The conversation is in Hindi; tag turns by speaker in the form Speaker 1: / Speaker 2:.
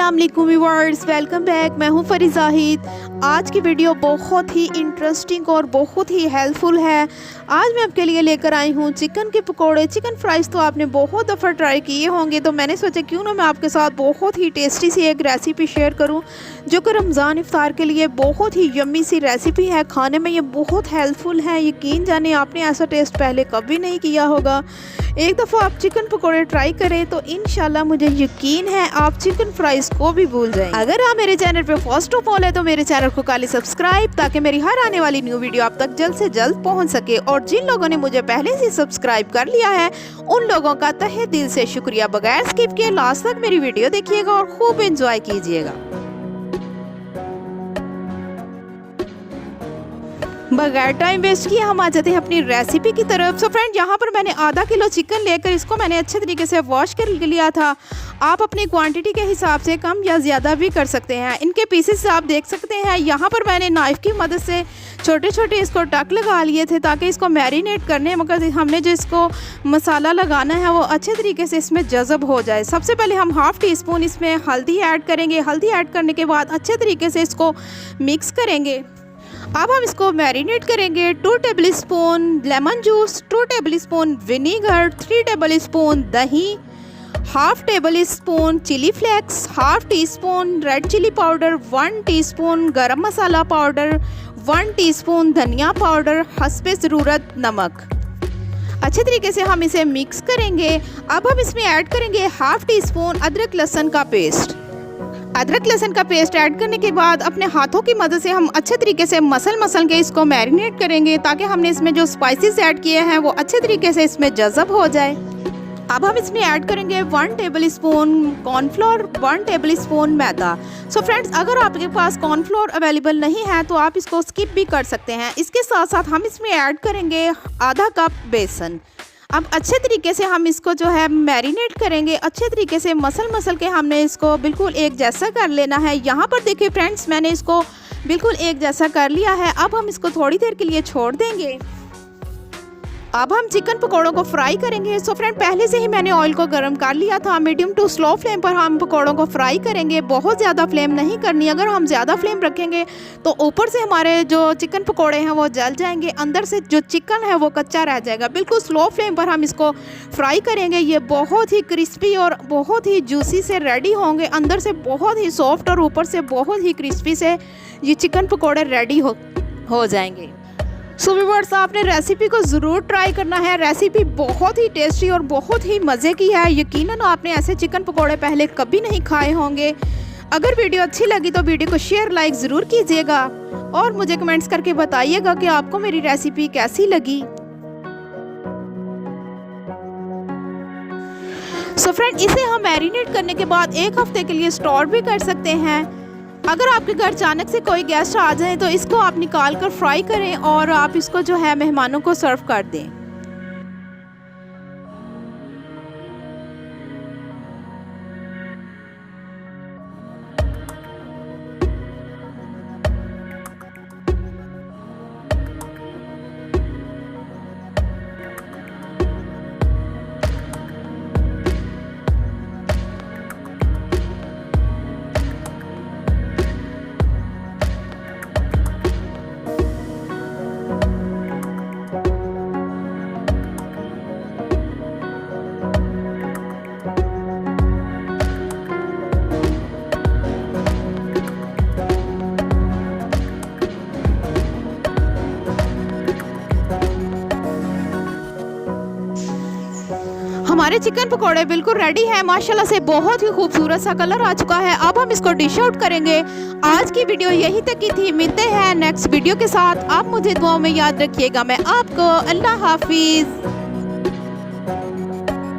Speaker 1: अस्सलाम वालेकुम व्यूअर्स, वेलकम बैक। मैं हूं फरी जाहिद। आज की वीडियो बहुत ही इंटरेस्टिंग और बहुत ही हेल्पफुल है। आज मैं आपके लिए लेकर आई हूं चिकन के पकोड़े। चिकन फ्राइज़ तो आपने बहुत दफ़ा ट्राई किए होंगे, तो मैंने सोचा क्यों ना मैं आपके साथ बहुत ही टेस्टी सी एक रेसिपी शेयर करूं, जो कि रमज़ान इफ्तार के लिए बहुत ही यम्मी सी रेसिपी है। खाने में ये बहुत हेल्पफुल है। यकीन जाने आपने ऐसा टेस्ट पहले कभी नहीं किया होगा। एक दफ़ा आप चिकन पकोड़े ट्राई करें तो इंशाल्लाह मुझे यकीन है आप चिकन फ्राइज़ को भी भूल जाएंगे। अगर आप मेरे चैनल पे फर्स्ट ऑफ ऑल है तो मेरे चैनल को कर लें सब्सक्राइब, ताकि मेरी हर आने वाली न्यू वीडियो आप तक जल्द से जल्द पहुंच सके। और जिन लोगों ने मुझे पहले से सब्सक्राइब कर लिया है उन लोगों का तहे दिल से शुक्रिया। बगैर स्किप किए लास्ट तक मेरी वीडियो देखिएगा और खूब इंजॉय कीजिएगा। बगैर टाइम वेस्ट किए हम आ जाते हैं अपनी रेसिपी की तरफ। सो फ्रेंड, यहाँ पर मैंने आधा किलो चिकन लेकर इसको मैंने अच्छे तरीके से वॉश कर लिया था। आप अपनी क्वांटिटी के हिसाब से कम या ज़्यादा भी कर सकते हैं। इनके पीसेस आप देख सकते हैं। यहाँ पर मैंने नाइफ़ की मदद से छोटे छोटे इसको टक लगा लिए थे, ताकि इसको मैरिनेट करने मगर हमने जो इसको मसाला लगाना है वो अच्छे तरीके से इसमें जज़ब हो जाए। सबसे पहले हम हाफ़ टी स्पून इसमें हल्दी ऐड करेंगे। हल्दी ऐड करने के बाद अच्छे तरीके से इसको मिक्स करेंगे। अब हम इसको मैरिनेट करेंगे। 2 tablespoon lemon juice, 2 tablespoon vinegar, 3 tablespoon दही, half tablespoon chilli flakes, half teaspoon red chilli powder, 1 teaspoon garam masala powder, 1 teaspoon धनिया पाउडर, हस्बे ज़रूरत नमक। अच्छे तरीके से हम इसे मिक्स करेंगे। अब हम इसमें ऐड करेंगे हाफ टी स्पून अदरक लहसुन का पेस्ट। अदरक लहसुन का पेस्ट ऐड करने के बाद अपने हाथों की मदद से हम अच्छे तरीके से मसल के इसको मैरिनेट करेंगे, ताकि हमने इसमें जो स्पाइसेस ऐड किए हैं वो अच्छे तरीके से इसमें जज़ब हो जाए। अब हम इसमें ऐड करेंगे 1 tablespoon cornflour, 1 tablespoon मैदा। सो फ्रेंड्स, अगर आपके पास कॉर्नफ्लोर अवेलेबल नहीं है तो आप इसको स्किप भी कर सकते हैं। इसके साथ साथ हम इसमें ऐड करेंगे आधा कप बेसन। अब अच्छे तरीके से हम इसको जो है मैरिनेट करेंगे। अच्छे तरीके से मसल के हमने इसको बिल्कुल एक जैसा कर लेना है। यहाँ पर देखिए फ्रेंड्स, मैंने इसको बिल्कुल एक जैसा कर लिया है। अब हम इसको थोड़ी देर के लिए छोड़ देंगे। अब हम चिकन पकौड़ों को फ्राई करेंगे। सो फ्रेंड, पहले से ही मैंने ऑयल को गर्म कर लिया था। मीडियम टू स्लो फ्लेम पर हम पकौड़ों को फ्राई करेंगे। बहुत ज़्यादा फ्लेम नहीं करनी। अगर हम ज़्यादा फ्लेम रखेंगे तो ऊपर से हमारे जो चिकन पकौड़े हैं वो जल जाएंगे, अंदर से जो चिकन है वो कच्चा रह जाएगा। बिल्कुल स्लो फ्लेम पर हम इसको फ्राई करेंगे। ये बहुत ही क्रिस्पी और बहुत ही जूसी से रेडी होंगे। अंदर से बहुत ही सॉफ्ट और ऊपर से बहुत ही क्रिस्पी से ये चिकन पकौड़े रेडी हो जाएंगे। सो व्यूअर्स, आपने रेसिपी को ज़रूर ट्राई करना है। रेसिपी बहुत ही टेस्टी और बहुत ही मज़े की है। यकीनन आपने ऐसे चिकन पकोड़े पहले कभी नहीं खाए होंगे। अगर वीडियो अच्छी लगी तो वीडियो को शेयर लाइक ज़रूर कीजिएगा और मुझे कमेंट्स करके बताइएगा कि आपको मेरी रेसिपी कैसी लगी। सो फ्रेंड, इसे हम मैरिनेट करने के बाद 1 हफ्ते के लिए स्टोर भी कर सकते हैं। अगर आपके घर अचानक से कोई गेस्ट आ जाए तो इसको आप निकाल कर फ्राई करें और आप इसको जो है मेहमानों को सर्व कर दें। हमारे चिकन पकोड़े बिल्कुल रेडी है। माशाल्लाह से बहुत ही खूबसूरत सा कलर आ चुका है। अब हम इसको डिश आउट करेंगे। आज की वीडियो यही तक की थी। मिलते हैं नेक्स्ट वीडियो के साथ। आप मुझे दुआओं में याद रखिएगा। मैं आपको अल्लाह हाफिज़।